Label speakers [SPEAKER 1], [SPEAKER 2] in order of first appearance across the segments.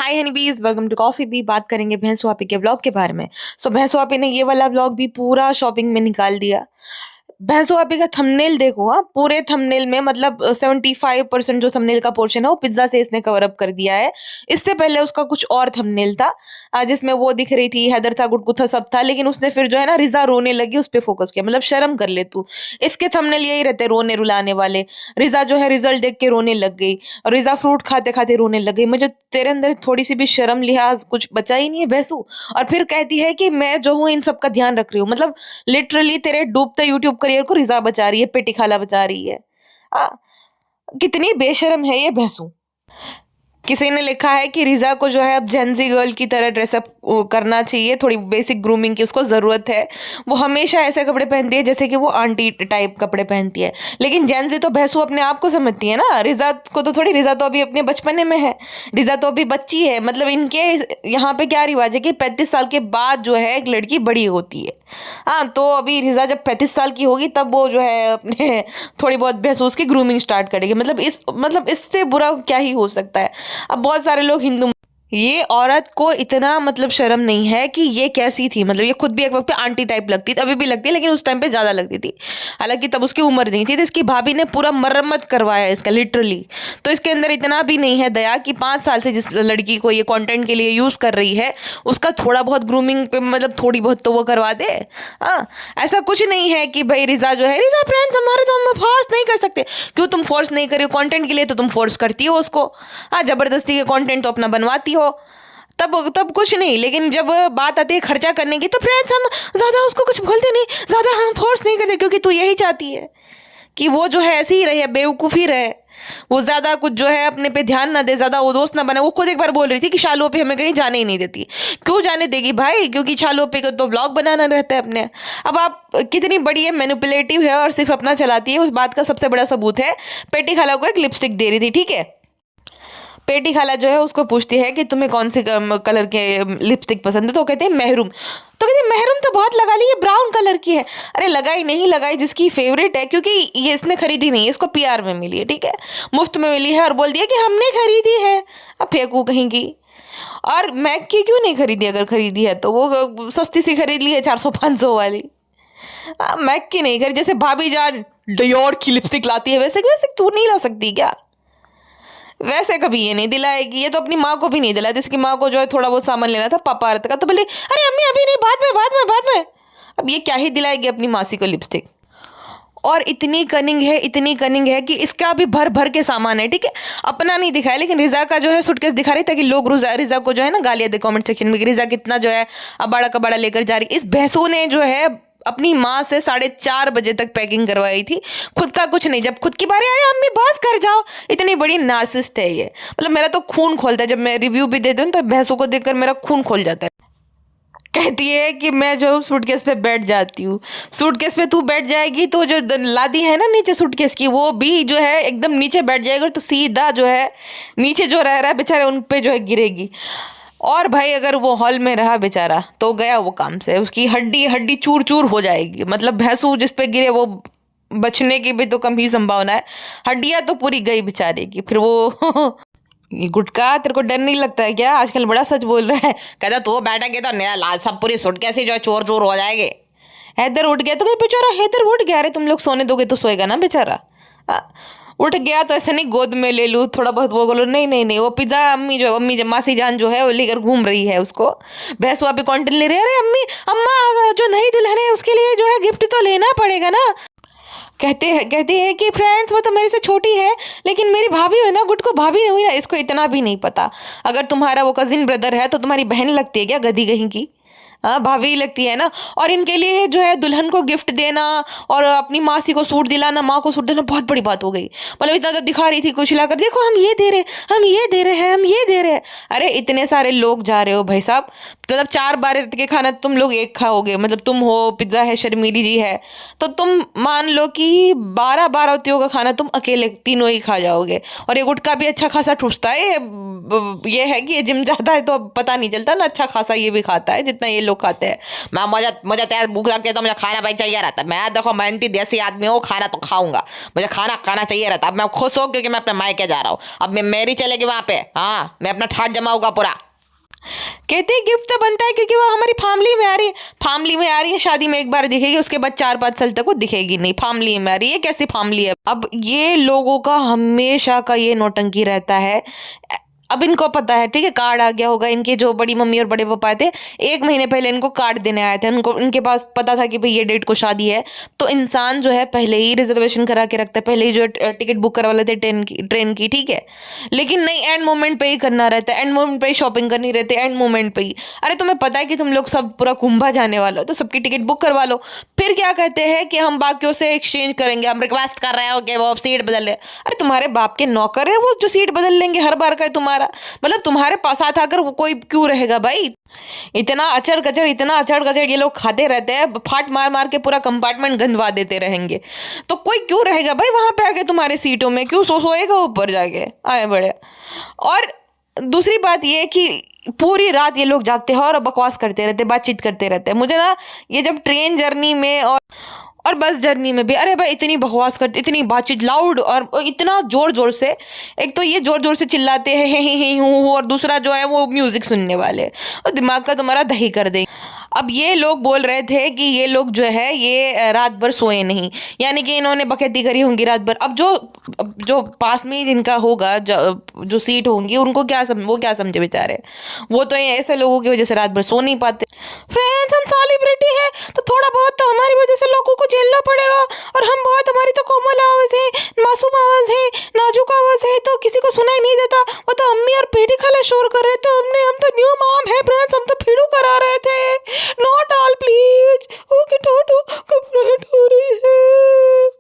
[SPEAKER 1] हाय हनी बीज, welcome to coffee B. बात करेंगे भैंसो आपी के ब्लॉग के बारे में। भैंसो आपी ने ये वाला ब्लॉग भी पूरा शॉपिंग में निकाल दिया। भैंसो आपी का थंबनेल देखो। हाँ, पूरे थंबनेल में मतलब 75% जो थंबनेल का पोर्शन है वो पिज्जा से इसने कवर अप कर दिया है। इससे पहले उसका कुछ और थंबनेल था जिसमें वो दिख रही थी, हैदर था, गुटगुट था, सब था, लेकिन उसने फिर जो है ना रिजा रोने लगी उस पर फोकस किया। मतलब शर्म कर ले तू। इसके थंबनेल यही रहते, रोने रुलाने वाले। रिजा जो है रिजल्ट देख के रोने लग गई, और रिजा फ्रूट खाते खाते रोने लग गई। मुझे तेरे अंदर थोड़ी सी भी शर्म लिहाज कुछ बचा ही नहीं है भैंसू। और फिर कहती है कि मैं जो हूँ इन सब का ध्यान रख रही हूँ। मतलब लिटरली तेरे डूबते यूट्यूब करियर को रिजा बचा रही है, पेटी खाला बचा रही है। आ, कितनी बेशरम है ये भैंसू। किसी ने लिखा है कि रिजा को जो है अब जेंजी गर्ल की तरह ड्रेसअप करना चाहिए, थोड़ी बेसिक ग्रूमिंग की उसको जरूरत है। वो हमेशा ऐसे कपड़े पहनती है जैसे कि वो आंटी टाइप कपड़े पहनती है। लेकिन जेंजी तो भैंसू अपने आप को समझती है ना, रिजा को तो थोड़ी। रिजा तो अभी अपने बचपने में है, रिजा तो अभी बच्ची है। मतलब इनके यहाँ पे क्या रिवाज है कि 35 साल के बाद जो है एक लड़की बड़ी होती है। हाँ, तो अभी रिजा जब 35 साल की होगी तब वो जो है अपने थोड़ी बहुत भैंसू की ग्रूमिंग स्टार्ट करेगी। मतलब इससे बुरा क्या ही हो सकता है। अब बहुत सारे लोग हिंदू, ये औरत को इतना मतलब शर्म नहीं है कि ये कैसी थी। मतलब ये खुद भी एक वक्त पे आंटी टाइप लगती थी, अभी भी लगती है, लेकिन उस टाइम पे ज्यादा लगती थी। हालांकि तब उसकी उम्र नहीं थी, तो इसकी भाभी ने पूरा मरम्मत करवाया इसका लिटरली। तो इसके अंदर इतना भी नहीं है दया कि 5 साल से जिस लड़की को ये कंटेंट के लिए यूज कर रही है उसका थोड़ा बहुत ग्रूमिंग पे मतलब थोड़ी बहुत तो वो करवा दे। हाँ, ऐसा कुछ नहीं है कि भाई रिजा जो है, रिजा फ्रेंड हमारे तो हम फोर्स नहीं कर सकते। क्यों तुम फोर्स नहीं करियो कंटेंट के लिए? तो तुम फोर्स करती हो उसको। हाँ, जबरदस्ती के कंटेंट तो अपना बनवाती हो, तब कुछ नहीं। लेकिन जब बात आती है खर्चा करने की तो फ्रेंड्स हम ज्यादा उसको कुछ बोलते नहीं, ज्यादा हम फोर्स नहीं करते, क्योंकि तू यही चाहती है कि वो जो है ऐसी ही रहे, बेवकूफ़ी रहे, वो ज्यादा कुछ जो है अपने पे ध्यान ना दे, ज्यादा वो दोस्त ना बने। वो खुद एक बार बोल रही थी कि शालू पे हमें कहीं जाने ही नहीं देती। क्यों जाने देगी भाई? क्योंकि शालू पे को तो ब्लॉग बनाना रहता है अपने। अब आप कितनी बड़ी है, मैनिपुलेटिव है और सिर्फ अपना चलाती है, उस बात का सबसे बड़ा सबूत है पेटी खाला को एक लिपस्टिक दे रही थी, ठीक है। पेटी खाला जो है उसको पूछती है कि तुम्हें कौन से कलर के लिपस्टिक पसंद है, तो कहते हैं मेहरून। तो कहते हैं मेहरून तो बहुत लगा ली, ये ब्राउन कलर की है। अरे लगाई नहीं लगाई, जिसकी फेवरेट है, क्योंकि ये इसने खरीदी नहीं है, इसको पीआर में मिली है, ठीक है, मुफ्त में मिली है, और बोल दिया कि हमने खरीदी है। अब फेंकू कहीं की। और मैक की क्यों नहीं खरीदी? अगर खरीदी है तो वो सस्ती सी खरीद ली है, 400-500 वाली। मैक की नहीं खरीदी। जैसे भाभी जान डियोर की लिपस्टिक लाती है वैसे वैसे तू नहीं ला सकती क्या? वैसे कभी ये नहीं दिलाएगी। ये तो अपनी माँ को भी नहीं दिलाती। इसकी माँ को जो है थोड़ा बहुत सामान लेना था पापा अर्थ का, तो बोले अरे अम्मी अभी नहीं, बाद में बाद में बाद में। अब ये क्या ही दिलाएगी अपनी मासी को लिपस्टिक? और इतनी कनिंग है कि इसका भी भर भर के सामान है, ठीक है। अपना नहीं दिखाया, लेकिन रिजा का जो है सूटकेस दिखा रही, ताकि लोग रिजा को जो है ना गालियां दे कमेंट सेक्शन में कि रिजा कितना जो है अबाड़ा कबाड़ा लेकर जा रही। इस भैंसों ने जो है अपनी माँ से 4:30 बजे तक पैकिंग करवाई थी, खुद का कुछ नहीं। जब खुद की बारी आए, अम्मी बस कर जाओ। इतनी बड़ी नार्सिसिस्ट है ये। मतलब मेरा तो खून खोलता है जब मैं रिव्यू भी देती हूँ, तो भैंसों को देखकर मेरा खून खोल जाता है। कहती है कि मैं जो सूटकेस पे बैठ जाती हूँ। सूटकेस पे तू बैठ जाएगी तो जो लादी है ना नीचे सूटकेस की, वो भी जो है एकदम नीचे बैठ जाएगी, तो सीधा जो है नीचे जो रह रहा है बेचारे उन पे जो है गिरेगी। और भाई अगर वो हॉल में रहा बेचारा तो गया वो काम से, उसकी हड्डी हड्डी चूर चूर हो जाएगी। मतलब भैंसू जिस पे गिरे वो बचने की भी तो कम ही संभावना है, हड्डियां तो पूरी गई बेचारे की। फिर वो ये गुटका, तेरे को डर नहीं लगता है क्या? आजकल बड़ा सच बोल रहा है। कहता तू बैठा के तो नया लाल सब पूरी सूटकेस ही जो है चोर चोर हो जाएंगे। हैदर उठ गया तो क्या बेचारा? हैदर उठ गया, अरे तुम लोग सोने दोगे तो सोएगा ना बेचारा। उठ गया तो ऐसा नहीं गोद में ले लूँ थोड़ा बहुत, वो बोलो नहीं नहीं नहीं। वो पिज्जा अम्मी मासी जान जो है वो लेकर घूम रही है उसको। भैंसुआ पे कॉन्टेंट ले रहे हैं। अरे अम्मी अम्मा जो नई दुल्हन है उसके लिए जो है गिफ्ट तो लेना पड़ेगा ना। कहते हैं कि फ्रेंड्स वो तो मेरे से छोटी है, लेकिन मेरी भाभी है ना, गुट को भाभी हुई ना। इसको इतना भी नहीं पता, अगर तुम्हारा वो कजिन ब्रदर है तो तुम्हारी बहन लगती है क्या गधी कहीं की? हाँ, भाभी लगती है ना। और इनके लिए जो है दुल्हन को गिफ्ट देना और अपनी मासी को सूट दिलाना, माँ को सूट देना बहुत बड़ी बात हो गई। मतलब इतना तो दिखा रही थी कुछ लाकर, देखो हम ये दे रहे, हम ये दे रहे हैं, हम ये दे रहे हैं। अरे इतने सारे लोग जा रहे हो भाई साहब, मतलब 4 बार के खाना तुम लोग एक खाओगे। मतलब तुम हो, पिज्जा है, शर्मीली जी है, तो तुम मान लो कि 12 बारातियों का खाना तुम अकेले तीनों ही खा जाओगे। और ये गुटखा भी अच्छा खासा ठूसता है। ये है कि ये जिम जाता है तो पता नहीं चलता ना, अच्छा खासा ये भी खाता है जितना ये लोग लोग खाते हैं। मैं मुझे मुझे तो यार भूख लगती है तो मुझे खाना भाई चाहिए रहता है। मैं देखो मेहनती देसी आदमी हूँ, खाना तो खाऊंगा, मुझे खाना खाना चाहिए रहता है। अब मैं खुश हूँ क्योंकि मैं अपने मायके जा रहा हूँ। अब मैं मेरी चलेगी वहाँ पे, हाँ मैं अपना ठाट जमाऊंगा पूरा। कहते हैं गिफ्ट तो बनता है क्योंकि वो हमारी फैमिली में आ रही है। फैमिली में आ रही है, शादी में एक बार दिखेगी, उसके बाद 4-5 साल तक वो दिखेगी नहीं। फैमिली में आ रही है, कैसी फैमिली है? अब ये लोगों का हमेशा का ये नौटंकी रहता है। अब इनको पता है, ठीक है, कार्ड आ गया होगा। इनके जो बड़ी मम्मी और बड़े पापा थे 1 महीने पहले इनको कार्ड देने आए थे। उनको इनके पास पता था कि भाई ये डेट को शादी है, तो इंसान जो है पहले ही रिजर्वेशन करा के रखता है, पहले ही जो टिकट बुक करवा लेते ट्रेन की, ठीक है। लेकिन नहीं, एंड मोमेंट पे ही करना रहता है, एंड मोमेंट पे ही शॉपिंग करनी रहती है, एंड मोमेंट पे ही। अरे तुम्हें पता है कि तुम लोग सब पूरा कुंभा जाने वाले हो, तो सबकी टिकट बुक करवा लो। फिर क्या कहते हैं कि हम बाकियों से एक्सचेंज करेंगे, हम रिक्वेस्ट कर रहे हो कि वो सीट बदल ले। अरे तुम्हारे बाप के नौकर है वो जो सीट बदल लेंगे हर बार का? तुम्हारा मतलब तुम्हारे पास साथ आकर वो कोई क्यों रहेगा भाई? इतना अचड़ कचड़ ये लोग खाते रहते हैं, फाट मार मार के पूरा कंपार्टमेंट गंदवा देते रहेंगे। तो कोई क्यों रहेगा भाई वहां पे आके तुम्हारे सीटों में? क्यों सोएगा ऊपर जाके? आए बड़े। और दूसरी बात ये कि पूरी रात ये लोग जागते हैं और बकवास करते रहते, बातचीत करते रहते हैं। मुझे ना ये जब ट्रेन जर्नी में और बस जर्नी में भी, अरे भाई इतनी बकवास करते, इतनी बातचीत लाउड और इतना जोर जोर से। एक तो ये जोर जोर से चिल्लाते हैं हे हूँ, और दूसरा जो है वो म्यूजिक सुनने वाले, और दिमाग का तुम्हारा दही कर देंगे। अब ये लोग बोल रहे थे कि ये लोग जो है ये रात भर सोए नहीं, यानी कि इन्होंने बकैती करी होंगी रात भर। अब जो पास में ही जिनका होगा, जो सीट होंगी, उनको वो क्या समझे बेचारे? वो तो ऐसे लोगों की वजह से रात भर सो नहीं पाते। फ्रेंड्स, हम सेलिब्रिटी है तो थोड़ा बहुत तो हमारी वजह से लोगों को झेलना पड़ेगा, और हमारी तो कोमल आवाज है, मासूम आवाज है, नाजुक आवाज है, तो किसी को सुनाई नहीं देता। वो तो अम्मी और पेटी खाला शोर कर रहे थे, हम तो न्यू मॉम है फ्रेंड्स, हम तो फीडू करा रहे थे। नॉट ऑल प्लीज, ओके टोटो घबराहट हो रही है।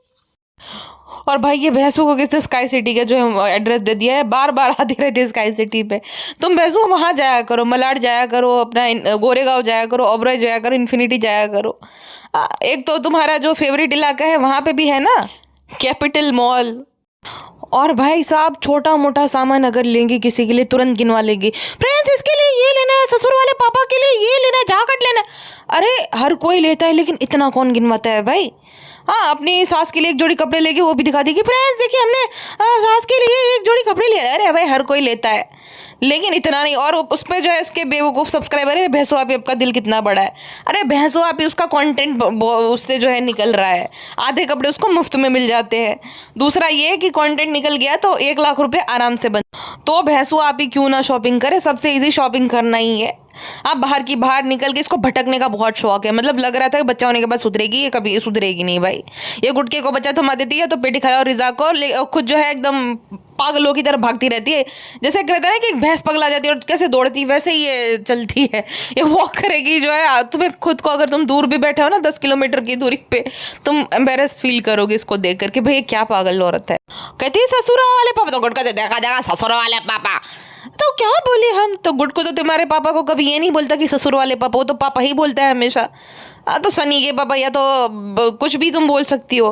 [SPEAKER 1] और भाई ये भैंसों को किसने स्काई सिटी का जो है एड्रेस दे दिया है, बार बार आती रहती है स्काई सिटी पे। तुम भैंसों वहां जाया करो, मलाड जाया करो, अपना गोरेगांव जाया करो, ओबराय जाया करो, इन्फिनिटी जाया करो। एक तो तुम्हारा जो फेवरेट इलाका है वहां पे भी है ना कैपिटल मॉल। और भाई साहब छोटा मोटा सामान अगर लेंगे किसी के लिए तुरंत गिनवा लेंगे, फ्रेंड्स इसके लिए ये लेना है, ससुर वाले पापा के लिए ये लेना है, जाकट लेना है। अरे हर कोई लेता है, लेकिन इतना कौन गिनवाता है भाई? हाँ, अपनी सास के लिए एक जोड़ी कपड़े लेके वो भी दिखा देगी, फ्रेंड्स देखिए हमने सास के लिए एक जोड़ी कपड़े लिया। अरे भाई हर कोई लेता है, लेकिन इतना नहीं। और उस पर जो है इसके बेवकूफ़ सब्सक्राइबर है, भैंसो आप आपका दिल कितना बड़ा है। अरे भैंसो आप उसका कंटेंट उससे जो है निकल रहा है, आधे कपड़े उसको मुफ्त में मिल जाते हैं। दूसरा ये कि कंटेंट निकल गया तो 1 लाख रुपए आराम से बन। तो भैंसो आप ही क्यों ना शॉपिंग करे, सबसे ईजी शॉपिंग करना ही है। आप बाहर निकल के, इसको भटकने का बहुत शौक है। मतलब लग रहा था कि बच्चा होने के बाद सुधरेगी, ये कभी सुधरेगी नहीं भाई। ये गुटके को बच्चा थमा देती है तो पेटी खाया और रिजा को खुद जो है एकदम पागलों की तरह भागती रहती है। जैसे कहता है कि एक भैंस पगला जाती है और कैसे दौड़ती है, वैसे ही ये चलती है, ये वॉक करेगी जो है। तुम्हें खुद को, अगर तुम दूर भी बैठे हो ना 10 किलोमीटर की दूरी पे, तुम एम्बेरस फील करोगे इसको देख करके, भाई क्या पागल औरत है। कहती है ससुरा वाले पापा, तो गुटका से देखा जाएगा ससुरा वाले पापा। तो क्या बोले हम तो, गुट को तो तुम्हारे पापा को कभी ये नहीं बोलता कि ससुर वाले पापा, वो तो पापा ही बोलता है हमेशा। तो सनी के पापा, या तो कुछ भी तुम बोल सकती हो।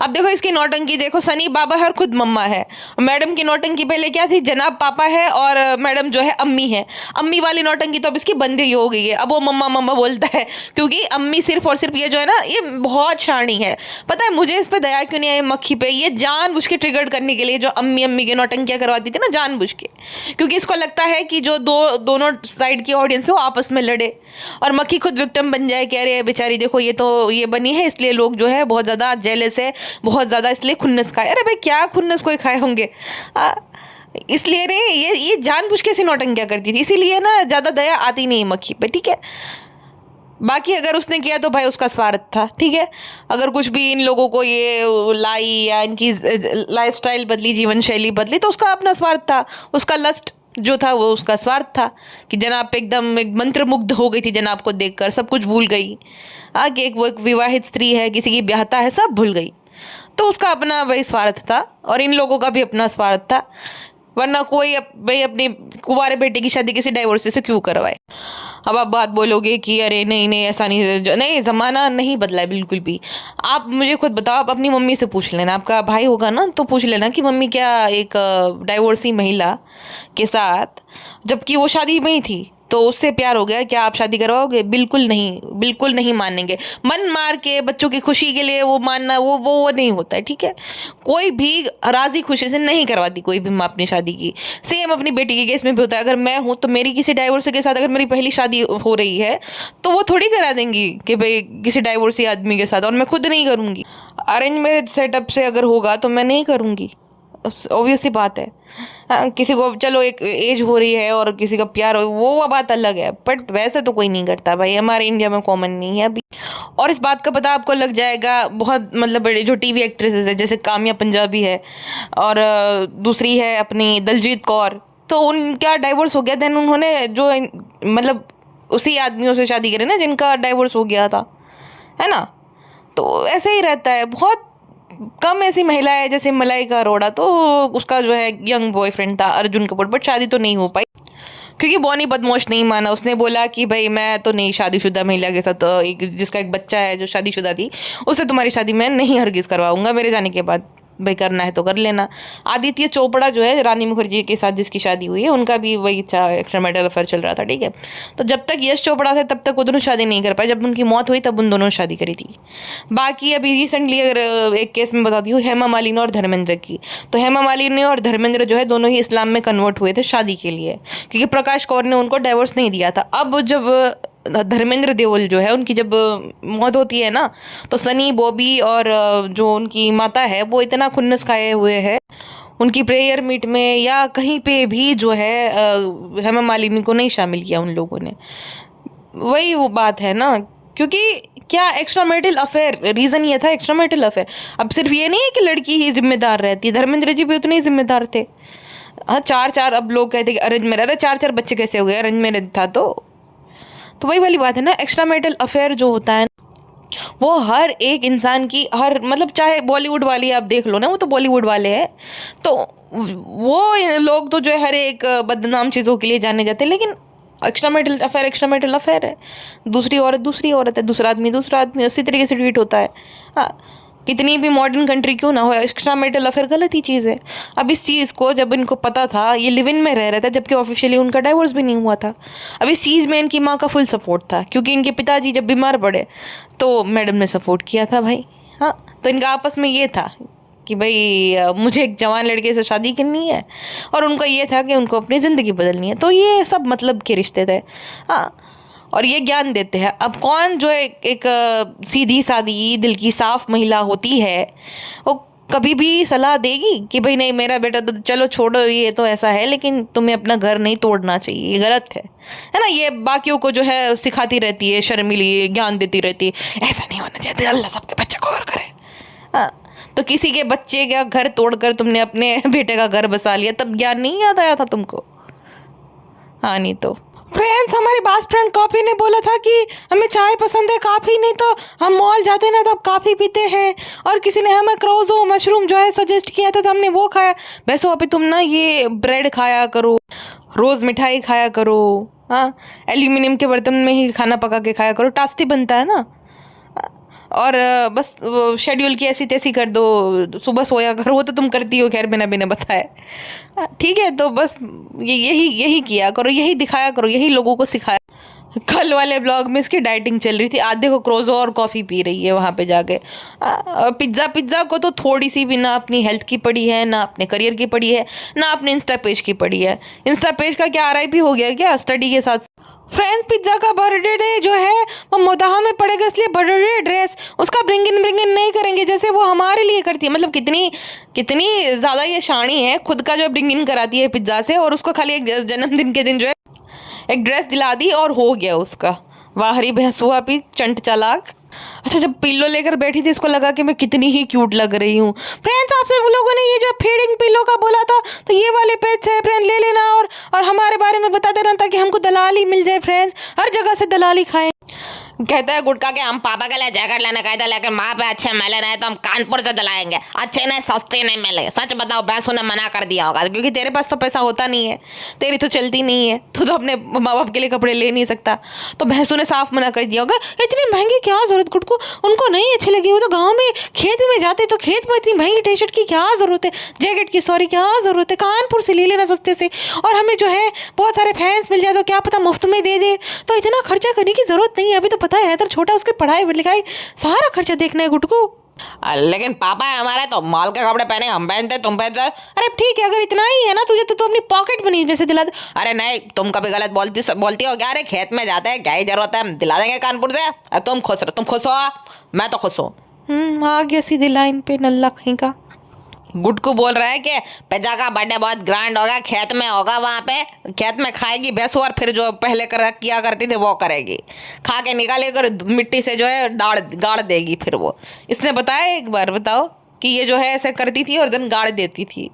[SPEAKER 1] अब देखो इसकी नौटंकी देखो, सनी बाबा है और खुद मम्मा है। मैडम की नौटंकी पहले क्या थी, जनाब पापा है और मैडम जो है अम्मी है। अम्मी वाली नौटंकी तो अब इसकी बंद ही हो गई है, अब वो मम्मा मम्मा बोलता है, क्योंकि अम्मी सिर्फ और सिर्फ ये जो है ना, ये बहुत शानी है। पता है मुझे इस पर दया क्यों नहीं आई मक्खी पे, ये जानबूझ के ट्रिगर करने के लिए जो अम्मी अम्मी की नौटंकियाँ करवाती थी ना, जानबूझ के, क्योंकि इसको लगता है कि जो दोनों साइड की ऑडियंस है वो आपस में लड़े और मक्खी खुद विक्टिम बन जाए कि अरे बेचारी देखो ये तो ये बनी है, इसलिए लोग जो है बहुत ज़्यादा जेलस है, बहुत ज़्यादा इसलिए खुन्नस खाए। अरे भाई क्या खुन्नस कोई खाए होंगे? इसलिए रे ये जानबूझ के ऐसी नौटंकियाँ करती थी, इसीलिए ना ज़्यादा दया आती नहीं मक्खी पे, ठीक है। बाकी अगर उसने किया तो भाई उसका स्वार्थ था, ठीक है। अगर कुछ भी इन लोगों को ये लाई या इनकी लाइफस्टाइल बदली, जीवन शैली बदली, तो उसका अपना स्वार्थ था, उसका लस्ट जो था वो उसका स्वार्थ था कि जनाब पे एकदम एक मंत्रमुग्ध हो गई थी जनाब को देखकर, सब कुछ भूल गई। आगे वो एक विवाहित स्त्री है, किसी की ब्याहता है, सब भूल गई। तो उसका अपना वही स्वार्थ था और इन लोगों का भी अपना स्वार्थ था, वरना कोई भाई अपनी कुंवारे बेटे की शादी किसी डाइवोर्सी से क्यों करवाए। अब आप बात बोलोगे कि अरे नहीं नहीं ऐसा नहीं, ज़माना नहीं बदला है बिल्कुल भी। आप मुझे खुद बताओ, आप अपनी मम्मी से पूछ लेना, आपका भाई होगा ना तो पूछ लेना कि मम्मी क्या एक डाइवोर्सी महिला के साथ, जबकि वो शादी में ही थी, तो उससे प्यार हो गया, क्या आप शादी करवाओगे? बिल्कुल नहीं मानेंगे। मन मार के बच्चों की खुशी के लिए वो मानना, वो नहीं होता है, ठीक है। कोई भी राजी खुशी से नहीं करवाती कोई भी माँ अपनी शादी की। सेम अपनी बेटी के केस में भी होता है। अगर मैं हूँ तो मेरी किसी डाइवोर्स के साथ अगर मेरी पहली शादी हो रही है तो वो थोड़ी करा देंगी कि भाई किसी डाइवोर्सी आदमी के साथ, और मैं खुद नहीं करूँगी। अरेंज मैरिज सेटअप से अगर होगा तो मैं नहीं करूँगी, ऑब्वियस सी बात है। हाँ, किसी को चलो एक एज हो रही है और किसी का प्यार हो, वो बात अलग है, बट वैसे तो कोई नहीं करता भाई, हमारे इंडिया में कॉमन नहीं है अभी। और इस बात का पता आपको लग जाएगा बहुत, मतलब बड़े जो टीवी एक्ट्रेसेस है, जैसे काम्या पंजाबी है और दूसरी है अपनी दलजीत कौर, तो उनका डाइवोर्स हो गया। देन उन्होंने जो मतलब उसी आदमियों से शादी करी ना जिनका डाइवोर्स हो गया था, है ना। तो ऐसे ही रहता है। बहुत कम ऐसी महिला है जैसे मलाइका अरोड़ा, तो उसका जो है यंग बॉयफ्रेंड था अर्जुन कपूर, बट शादी तो नहीं हो पाई क्योंकि बॉनी बदमाश नहीं माना। उसने बोला कि भाई मैं तो नहीं शादीशुदा महिला के साथ, जिसका एक बच्चा है जो शादीशुदा थी, उससे तुम्हारी शादी मैं नहीं हरगिज करवाऊंगा मेरे जाने के बाद। भाई करना है तो कर लेना। आदित्य चोपड़ा जो है रानी मुखर्जी के साथ जिसकी शादी हुई है, उनका भी वही था, एक्स्ट्रा मैरिटल अफेयर चल रहा था, ठीक है। तो जब तक यश चोपड़ा थे तब तक वो दोनों शादी नहीं कर पाए, जब उनकी मौत हुई तब उन दोनों ने शादी करी थी। बाकी अभी रिसेंटली अगर एक केस में बताती हूँ, हेमा मालिनी और धर्मेंद्र की, तो हेमा मालिनी और धर्मेंद्र जो है दोनों ही इस्लाम में कन्वर्ट हुए थे शादी के लिए, क्योंकि प्रकाश कौर ने उनको डाइवोर्स नहीं दिया था। अब जब धर्मेंद्र देओल जो है उनकी जब मौत होती है ना, तो सनी, बॉबी और जो उनकी माता है वो इतना खुन्नस खाए हुए है उनकी प्रेयर मीट में या कहीं पे भी जो है हेमा मालिनी को नहीं शामिल किया उन लोगों ने। वही वो बात है ना, क्योंकि क्या एक्स्ट्रा मैरिटल अफेयर, रीज़न ये था एक्स्ट्रा मैरिटल अफेयर। अब सिर्फ ये नहीं है कि लड़की ही जिम्मेदार रहती है, धर्मेंद्र जी भी उतने ही जिम्मेदार थे। हाँ, चार अब लोग कहते हैं कि अरेंज मैरिज, अरे चार बच्चे कैसे हो गए, अरेंज मैरिज था तो वही वाली बात है ना। एक्स्ट्रा मैरिटल अफेयर जो होता है वो हर एक इंसान की, हर मतलब चाहे बॉलीवुड वाली आप देख लो ना, वो तो बॉलीवुड वाले हैं, तो वो लोग तो जो है हर एक बदनाम चीज़ों के लिए जाने जाते हैं, लेकिन एक्स्ट्रा मैरिटल अफेयर है। दूसरी औरत है, दूसरा आदमी उसी तरीके से ट्रीट होता है। हाँ, कितनी भी मॉडर्न कंट्री क्यों ना हो, एक्स्ट्रा मैरिटल अफेयर गलत ही चीज़ है। अब इस चीज़ को जब इनको पता था, ये लिव इन में रह रहे थे, जबकि ऑफिशियली उनका डाइवोर्स भी नहीं हुआ था। अब इस चीज़ में इनकी माँ का फुल सपोर्ट था, क्योंकि इनके पिताजी जब बीमार पड़े तो मैडम ने सपोर्ट किया था भाई। हाँ, तो इनका आपस में ये था कि भाई मुझे एक जवान लड़के से शादी करनी है, और उनका ये था कि उनको अपनी ज़िंदगी बदलनी है। तो ये सब मतलब के रिश्ते थे। हाँ, और ये ज्ञान देते हैं। अब कौन जो एक सीधी सादी दिल की साफ महिला होती है, वो कभी भी सलाह देगी कि भाई नहीं मेरा बेटा तो चलो छोड़ो, ये तो ऐसा है, लेकिन तुम्हें अपना घर नहीं तोड़ना चाहिए, ये गलत है ना। ये बाकियों को जो है सिखाती रहती है, शर्मिली ज्ञान देती रहती है, ऐसा नहीं होना चाहिए, अल्लाह सबके बच्चे को और करे। हाँ, तो किसी के बच्चे का घर तोड़कर तुमने अपने बेटे का घर बसा लिया, तब ज्ञान नहीं याद आया था तुमको? हाँ, नहीं तो फ्रेंड्स, हमारी बेस्ट फ्रेंड कॉफी ने बोला था कि हमें चाय पसंद है, काफ़ी नहीं तो हम मॉल जाते ना तब काफ़ी पीते हैं, और किसी ने हमें क्रोज़ो मशरूम जो है सजेस्ट किया था तो हमने वो खाया। वैसे अभी तुम ना ये ब्रेड खाया करो, रोज़ मिठाई खाया करो, हाँ, एल्यूमिनियम के बर्तन में ही खाना पका के खाया करो, टेस्टी बनता है ना। और बस शेड्यूल की ऐसी तैसी कर दो, सुबह सोया करो, वो तो तुम करती हो खैर बिना बताए, ठीक है। तो बस यही किया करो, यही दिखाया करो, यही लोगों को सिखाया। कल वाले ब्लॉग में इसकी डाइटिंग चल रही थी, आधे को क्रोज़ो और कॉफ़ी पी रही है वहाँ पे जाके। पिज़्ज़ा को तो थोड़ी सी भी ना अपनी हेल्थ की पड़ी है, ना अपने करियर की पड़ी है, ना अपने इंस्टा पेज की पड़ी है। इंस्टा पेज का क्या RIP हो गया क्या स्टडी के साथ? फ्रेंड्स, पिज्ज़ा का बर्थडे डे जो है वो मोदाहा में पड़ेगा, इसलिए बर्थडे ड्रेस उसका ब्रिंग इन नहीं करेंगे जैसे वो हमारे लिए करती है। मतलब कितनी ज़्यादा ये शानी है, खुद का जो ब्रिंग इन कराती है पिज्ज़ा से, और उसको खाली एक जन्मदिन के दिन जो है एक ड्रेस दिला दी और हो गया उसका। वाहरी भैंसुआ भी चंट चालाक। अच्छा, जब पिल्लो लेकर बैठी थी इसको लगा कि मैं कितनी ही क्यूट लग रही हूँ। फ्रेंड्स, आपसे वो लोगों ने ये जो फीडिंग पिल्लो का बोला था, तो ये वाले पेज से फ्रेंड ले लेना और हमारे बारे में बता देना ताकि हमको दलाली मिल जाए। फ्रेंड्स, हर जगह से दलाली खाएं। कहता है गुटका के हम पापा के लिए जैकेट लेने गए थे, लेकिन वहाँ पे अच्छे मिले नहीं तो हम कानपुर से दिलाएंगे, अच्छे नहीं सस्ते नहीं मिले। सच बताओ भैंसू ने मना कर दिया होगा, क्योंकि तेरे पास तो पैसा होता नहीं है, तेरी तो चलती नहीं है, तू तो अपने माँ बाप के लिए कपड़े ले नहीं सकता। तो भैंसू ने साफ मना कर दिया होगा, इतनी महंगी क्या जरूरत गुटकू, उनको नहीं अच्छी लगी, वो तो गाँव में खेत में जाते तो खेत में इतनी महंगी टी शर्ट की क्या जरूरत है, जैकेट की सॉरी क्या जरूरत है, कानपुर से ले लेना सस्ते से, और हमें जो है बहुत सारे फैंस मिल जाए तो क्या पता मुफ्त में दे दे, तो इतना खर्चा करने की जरूरत नहीं है। अभी तो पता है हैदर छोटा, उसकी पढ़ाई लिखाई सारा खर्चा देखना है गुटकू। लेकिन पापा है हमारे तो मॉल के कपड़े पहने, हम पहनते तुम पहनते। अरे ठीक है, अगर इतना ही है ना तुझे तो अपनी पॉकेट मनी में से दिला दे। अरे नहीं, तुम कभी गलत बोलती हो क्या? अरे खेत में जाते हैं, क्या ही जरूरत है, हम दिला देंगे कानपुर से। तुम खुश हो, मैं तो खुश हूँ। आ गया सीधी लाइन पे नल्ला कहीं का। गुटकू बोल रहा है कि पिज्जा का बर्थडे बहुत ग्रैंड होगा, खेत में होगा, वहाँ पे खेत में खाएगी भैंसू, और फिर जो पहले किया करती थी वो करेगी, खा के निकालेगी और मिट्टी से जो है गाड़ देगी फिर वो। इसने बताया एक बार, बताओ कि ये जो है ऐसे करती थी और दिन गाड़ देती थी।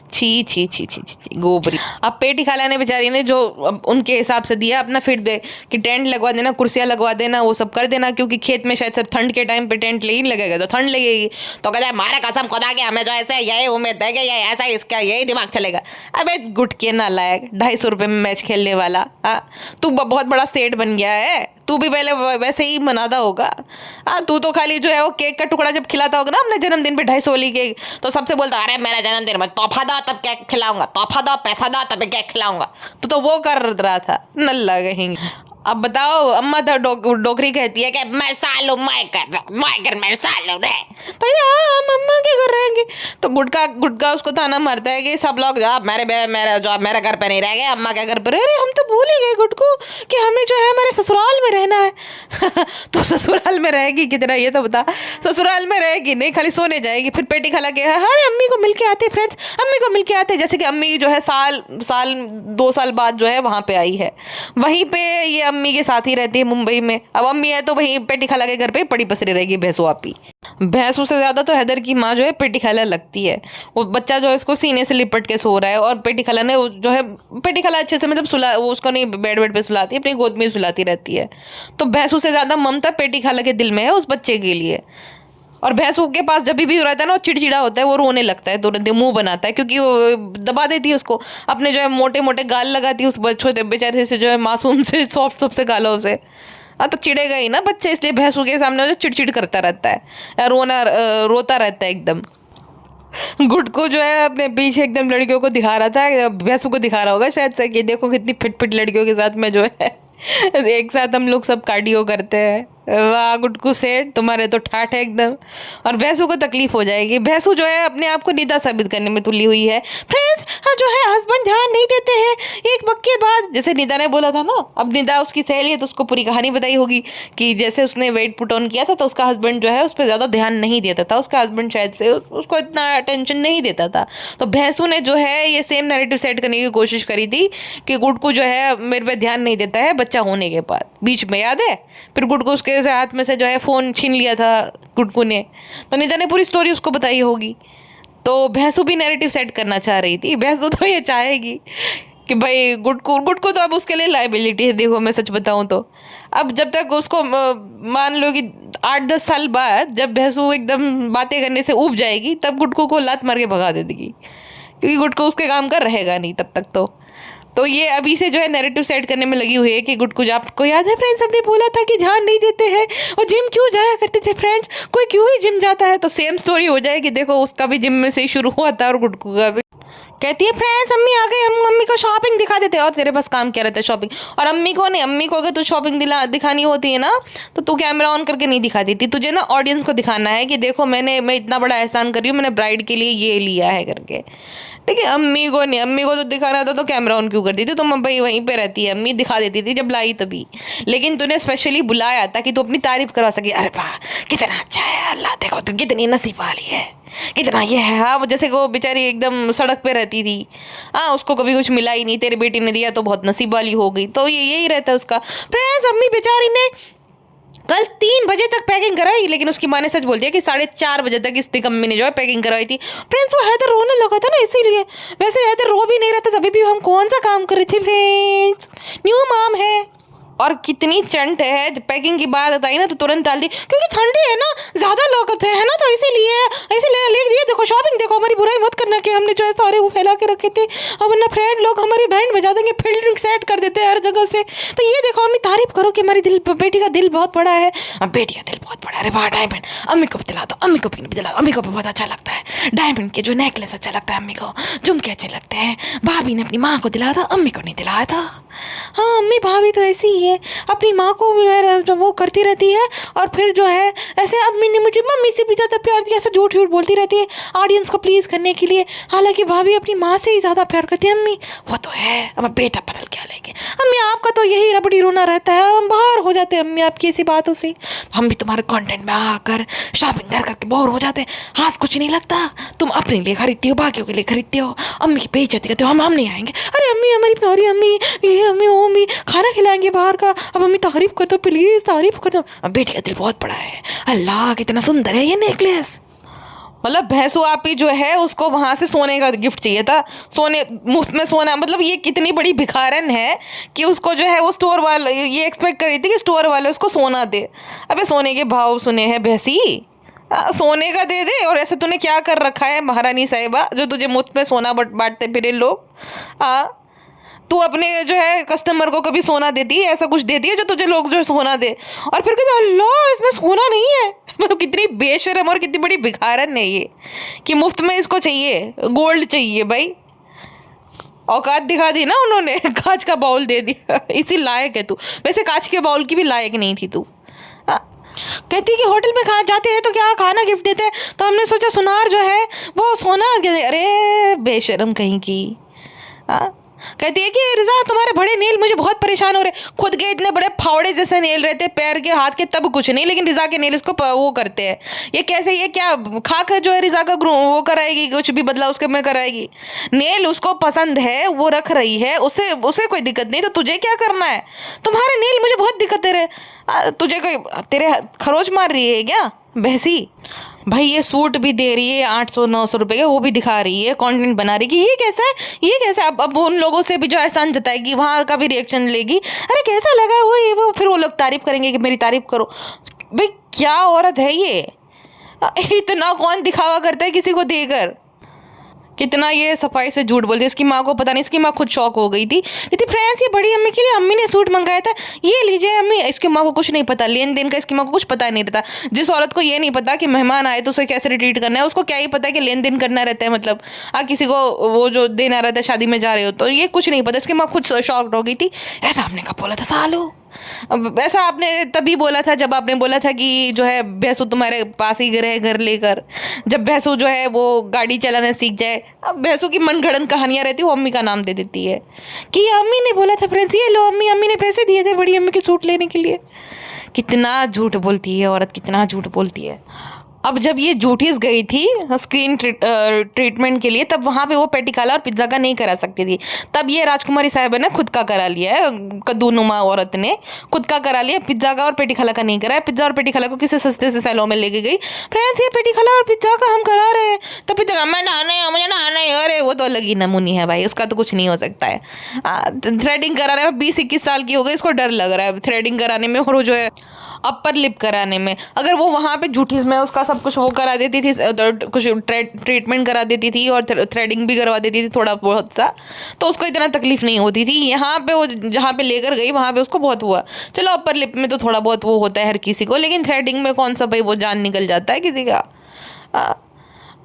[SPEAKER 1] छी छी छी छी छी गोबरी। अब पेटी खाला ने बेचारी ने जो उनके हिसाब से दिया अपना फीडबैक कि टेंट लगवा देना, कुर्सियाँ लगवा देना, वो सब कर देना, क्योंकि खेत में शायद सिर्फ ठंड के टाइम पे टेंट नहीं लगेगा तो ठंड लगेगी। तो कहता है मारे कसम खुदा के हमें जो ऐसे यही उम्मीद है कि ये ऐसा इसका यही दिमाग चलेगा। अबे गुटके ना लायक, 250 रुपये में मैच खेलने वाला। हाँ, तू बहुत बड़ा सेठ बन गया है, तू भी पहले वैसे ही मनाता होगा। हाँ, तू तो खाली जो है वो केक का टुकड़ा जब खिलाता होगा ना अपने जन्मदिन पे 250 वाली केक, तो सबसे बोलता अरे मेरा जन्मदिन में तोहफा दो तब केक खिलाऊंगा, तोहफा दो पैसा दो तब केक खिलाऊंगा। तो वो कर रहा था नल्ला कहीं। अब बताओ, अम्मा तो डोकरी कहती है कि मैं सालू मैं कर मैं सालू रे, तो हम अम्मा क्या कर रहेंगे। तो गुटका उसको ताना मारता है कि सब लोग जो मेरे घर पे नहीं रह गए, अम्मा के घर पे रहे। अरे हम तो भूल ही गए गुटकू कि हमें जो है हमारे ससुराल में रहना है। तो ससुराल में रहेगी कितना ये तो बता। ससुराल में रहेगी नहीं, खाली सोने जाएगी, फिर पेटी खला के अरे अम्मी को मिल के आते फ्रेंड्स, अम्मी को मिल के आते। जैसे कि अम्मी जो है साल 2 साल बाद जो है वहाँ पे आई है, वहीं पे ये अम्मी के साथ ही रहती है मुंबई में। अब अम्मी है तो वहीं पेटी खाला के घर पे पड़ी पसरी रहेगी भैंसू आपी। भैंसू से ज्यादा तो हैदर की माँ जो है पेटी खाला लगती है। वो बच्चा जो है इसको सीने से लिपट के सो रहा है, और पेटी खाला ने जो है पेटी खाला अच्छे से मतलब सुला, वो उसको नहीं बेड पे सुलाती है, अपनी गोद में सुलाती रहती है। तो भैंसू से ज्यादा ममता पेटी खाला के दिल में है उस बच्चे के लिए। और भैंसू के पास जब भी रहता है ना वो चिड़चिड़ा होता है, वो रोने लगता है, तुरंत मुंह बनाता है, क्योंकि वो दबा देती है उसको, अपने जो है मोटे मोटे गाल लगाती है उस छोटे बेचारे से, जो है मासूम से सॉफ्ट से गालों से। हाँ, तो चिड़ेगा ही ना बच्चे, इसलिए भैंसू के सामने जो चिड़चिड़ करता रहता है, रोता रहता है एकदम। गुटको जो है अपने पीछे एकदम लड़कियों को दिखा रहा था, भैंसू को दिखा रहा होगा शायद से कि देखो कितनी फिट फिट लड़कियों के साथ में जो है एक साथ हम लोग सब कार्डियो करते हैं। वाह गुटकू सेठ, तुम्हारे तो ठाठ है एकदम। और भैंसू को तकलीफ हो जाएगी। भैंसू जो है अपने आप को निदा साबित करने में तुली हुई है। फ्रेंड्स, हाँ जो है हस्बैंड ध्यान नहीं देते हैं एक वक्त के बाद, जैसे निदा ने बोला था ना, अब निदा उसकी सहेली है तो उसको पूरी कहानी बताई होगी कि जैसे उसने वेट पुट ऑन किया था तो उसका हस्बैंड जो है उस पर ज़्यादा ध्यान नहीं देता था, उसका हस्बैंड शायद से उसको इतना अटेंशन नहीं देता था। तो भैंसू ने जो है ये सेम नैरेटिव सेट करने की कोशिश करी थी कि गुटकू जो है मेरे पे ध्यान नहीं देता है बच्चा होने के बाद। बीच में याद है फिर गुटकू उसके हाथ में से जो है फ़ोन छीन लिया था गुटकू ने, तो निदा ने पूरी स्टोरी उसको बताई होगी। तो भैंसू भी नैरेटिव सेट करना चाह रही थी। भैंसू तो ये चाहेगी कि भाई गुटकू तो अब उसके लिए लाइबिलिटी है। देखो मैं सच बताऊं तो अब जब तक उसको मान लो कि 8-10 साल बाद जब भैंसू एकदम बातें करने से ऊब जाएगी तब गुटकू को लात मार के भगा दे देगी, क्योंकि गुटकू उसके काम का रहेगा नहीं तब तक। तो ये अभी से जो है नैरेटिव सेट करने में लगी हुई है कि गुटकू, आपको याद है फ्रेंड्स हमने बोला था कि ध्यान नहीं देते हैं और जिम क्यों जाया करते थे फ्रेंड्स, कोई क्यों ही जिम जाता है। तो सेम स्टोरी हो जाएगी, देखो उसका भी जिम में से ही शुरू हुआ था और गुटकू का भी। कहती है फ्रेंड्स अम्मी आ गई, हम अम्मी को शॉपिंग दिखा देते हैं। और तेरे पास काम क्या रहता है शॉपिंग, और अम्मी को नहीं, अम्मी को अगर तू शॉपिंग दिखानी होती है ना तो तू कैमरा ऑन करके नहीं दिखा देती, तुझे ना ऑडियंस को दिखाना है कि देखो मैं इतना बड़ा एहसान कर रही हूँ, मैंने ब्राइड के लिए ये लिया है करके। ठीक है, अम्मी को नहीं, अम्मी को तो दिखाना था तो कैमरा ऑन क्यों कर दी थी, तुम भाई वहीं पे रहती है, अम्मी दिखा देती थी जब लाई तभी। लेकिन तूने स्पेशली बुलाया ताकि तू अपनी तारीफ करवा सके, अरे वाह कितना अच्छा है, अल्लाह देखो तू कितनी नसीब वाली है, कितना ये है। हाँ, जैसे वो बेचारी एकदम सड़क पे रहती थी, हाँ उसको कभी कुछ मिला ही नहीं, तेरी बेटी ने दिया तो बहुत नसीब वाली हो गई। तो ये यही रहता है उसका। फ्रेंड्स अम्मी बेचारी ने कल 3 बजे तक पैकिंग कराई, लेकिन उसकी माँ ने सच बोल दिया कि 4:30 बजे तक इसकी अम्मी ने जो है पैकिंग करवाई थी। फ्रेंड्स वो हैदर रोने लगा था ना इसीलिए, वैसे हैदर रो भी नहीं रहा था तभी भी हम कौन सा काम कर रहे थे फ्रेंड्स, न्यू मॉम है। और कितनी चंट है, पैकिंग की बात बताई ना तो तुरंत डाल दी, क्योंकि ठंडी है ना, ज्यादा लोग थे है ना, तो इसीलिए लिख दिए। देखो शॉपिंग देखो, हमारी बुराई मत करना कि हमने जो है सारे वो फैला के रखे थे, अब वरना फ्रेंड लोग हमारी बैंड बजा देंगे, फील्ड सेट कर देते हैं हर जगह से। तो ये देखो अम्मी, तारीफ करो कि हमारी बेटी का दिल बहुत बड़ा है। अब बेटी का दिल बहुत बड़ा है, अरे वाह डायमंड, अम्मी को भी दिला दो, अम्मी को भी दिला दो, अम्मी को भी बहुत अच्छा लगता है डायमंड के जो नेकलेस अच्छा लगता है, अम्मी को झुमके अच्छे लगते हैं। भाभी ने अपनी माँ को दिलाया था, अम्मी को नहीं दिलाया था। हाँ अम्मी, भाभी तो ऐसी ही है, अपनी माँ को वो करती रहती है और फिर जो है ऐसे अम्मी ने मुझे मम्मी से भी ज़्यादा प्यार दिया, ऐसे झूठ झूठ बोलती रहती है ऑडियंस को प्लीज़ करने के लिए, हालांकि भाभी अपनी माँ से ही ज़्यादा प्यार करती है। अम्मी वो तो है, अब बेटा बदल क्या लेंगे अम्मी, आपका तो यही रबड़ी रोना रहता है, हम बाहर हो जाते हैं अम्मी आपकी ऐसी बातों से, हम भी तुम्हारे कंटेंट में आकर शॉपिंग कर करके बोर हो जाते हैं, हाथ कुछ नहीं लगता, तुम अपने लिए खरीदती हो, बाकियों के लिए खरीदते हो, अम्मी की बेइज्जती करते हो, हम नहीं आएंगे। अरे अम्मी, हमारी प्यारी अम्मी, ये अम्मी वो अम्मी खाना खिलाएंगे बाहर का, अब अम्मी तारीफ कर दो प्लीज़, तारीफ कर दो। अब बेटी का दिल बहुत बड़ा है, अल्लाह कितना सुंदर है ये नेकलेस। मतलब भैंसू आपी जो है उसको वहाँ से सोने का गिफ्ट चाहिए था, सोने मुफ्त में सोना, मतलब ये कितनी बड़ी भिखारन है कि उसको जो है वो स्टोर वाले ये एक्सपेक्ट कर रही थी कि स्टोर वाले उसको सोना दे। अबे सोने के भाव सुने हैं भैंसी, सोने का दे दे। और ऐसे तूने क्या कर रखा है महारानी साहिबा, जो तुझे मुफ्त में सोना बांटते फिरे लोग। तू अपने जो है कस्टमर को कभी सोना देती है, ऐसा कुछ देती है जो तुझे लोग जो है सोना दे, और फिर कहते अल्लाह इसमें सोना नहीं है। मतलब कितनी बेशरम और कितनी बड़ी भिखारन है ये कि मुफ्त में इसको चाहिए, गोल्ड चाहिए भाई। औकात दिखा दी ना उन्होंने, कांच का बाउल दे दिया, इसी लायक है तू। वैसे कांच के बाउल की भी लायक नहीं थी तू। कहती है कि होटल में खा जाते हैं तो क्या खाना गिफ्ट देते हैं, तो हमने सोचा सुनार जो है वो सोना, अरे बेशरम कहीं की। कहती है कि रिजा तुम्हारे बड़े नेल मुझे बहुत परेशान हो रहे, खुद के इतने बड़े फावड़े जैसे नेल रहते पैर के हाथ के तब कुछ नहीं, लेकिन रिजा के नेल इसको वो करते हैं। ये कैसे, ये क्या खाकर जो है रिजा का वो कराएगी, कुछ भी बदला उसके में कराएगी। नेल उसको पसंद है, वो रख रही है, उसे कोई दिक्कत नहीं, तो तुझे क्या करना है। तुम्हारे नेल मुझे बहुत दिक्कत दे रहे, तुझे कोई तेरे खरोच मार रही है क्या भैंसी। भाई ये सूट भी दे रही है 800-900 रुपए के, वो भी दिखा रही है, कंटेंट बना रही है कि ये कैसा है, ये कैसा है। अब उन लोगों से भी जो एहसान जताएगी, वहाँ का भी रिएक्शन लेगी, अरे कैसा लगा वो ये वो, फिर वो लोग तारीफ करेंगे कि मेरी तारीफ करो। भाई क्या औरत है ये, इतना कौन दिखावा करता है किसी को देकर, कितना ये सफाई से झूठ बोलती है। इसकी माँ को पता नहीं, इसकी माँ खुद शॉक हो गई थी, कहती फ्रेंड्स ये बड़ी अम्मी के लिए अम्मी ने सूट मंगाया था, ये लीजिए अम्मी। इसकी माँ को कुछ नहीं पता लेन देन का, इसकी माँ को कुछ पता नहीं रहता। जिस औरत को ये नहीं पता कि मेहमान आए तो उसे कैसे ट्रीट करना है, उसको क्या ही पता है कि लेन देन करना रहता है, मतलब किसी को वो जो देना रहता है शादी में जा रहे हो तो, ये कुछ नहीं पता। इसकी माँ खुद शॉक्ड हो गई थी। ऐसा आपने कब बोला था सालो, ऐसा आपने तभी बोला था जब आपने बोला था कि जो है भैंसू तुम्हारे पास ही रहे घर लेकर, जब भैंसू जो है वो गाड़ी चलाना सीख जाए। अब भैंसू की मनगढ़ंत कहानियाँ रहती है, वो अम्मी का नाम दे देती है कि अम्मी ने बोला था फ्रेंड्स, ये लो अम्मी, अम्मी ने पैसे दिए थे बड़ी अम्मी के सूट लेने के लिए। कितना झूठ बोलती है औरत, कितना झूठ बोलती है। अब जब ये जूठीस गई थी स्क्रीन ट्रीटमेंट के लिए, तब वहाँ पे वो पेटिकाला और पिज्ज़ा का नहीं करा सकती थी, तब ये राजकुमारी साहिबा ने खुद का करा लिया है, कद्दूनुमा औरत ने खुद का करा लिया, पिज्ज़ा का और पेटिकाला का नहीं करा है। पिज्ज़ा और पेटिकाला को किसी सस्ते से सैलून में लेके गई, फ्रेंड्स ये पेटिकाला और पिज्ज़ा का हम करा रहे हैं, तो पिज्ज़ा मैं नहाना है, मुझे नहाना है, अरे वो तो अलग ही नमूनी है भाई, उसका तो कुछ नहीं हो सकता है। थ्रेडिंग कराने में 20-21 साल की हो गई, इसको डर लग रहा है थ्रेडिंग कराने में, और जो है अपर लिप कराने में। अगर वो वहाँ पे झूठी में उसका सब कुछ वो करा देती थी, कुछ ट्रीटमेंट करा देती थी और थ्रेडिंग भी करवा देती थी थोड़ा बहुत सा, तो उसको इतना तकलीफ नहीं होती थी। यहाँ पे वो जहाँ पे लेकर गई वहाँ पे उसको बहुत हुआ। चलो अपर लिप में तो थोड़ा बहुत वो होता है हर किसी को, लेकिन थ्रेडिंग में कौन सा भाई वो जान निकल जाता है किसी का।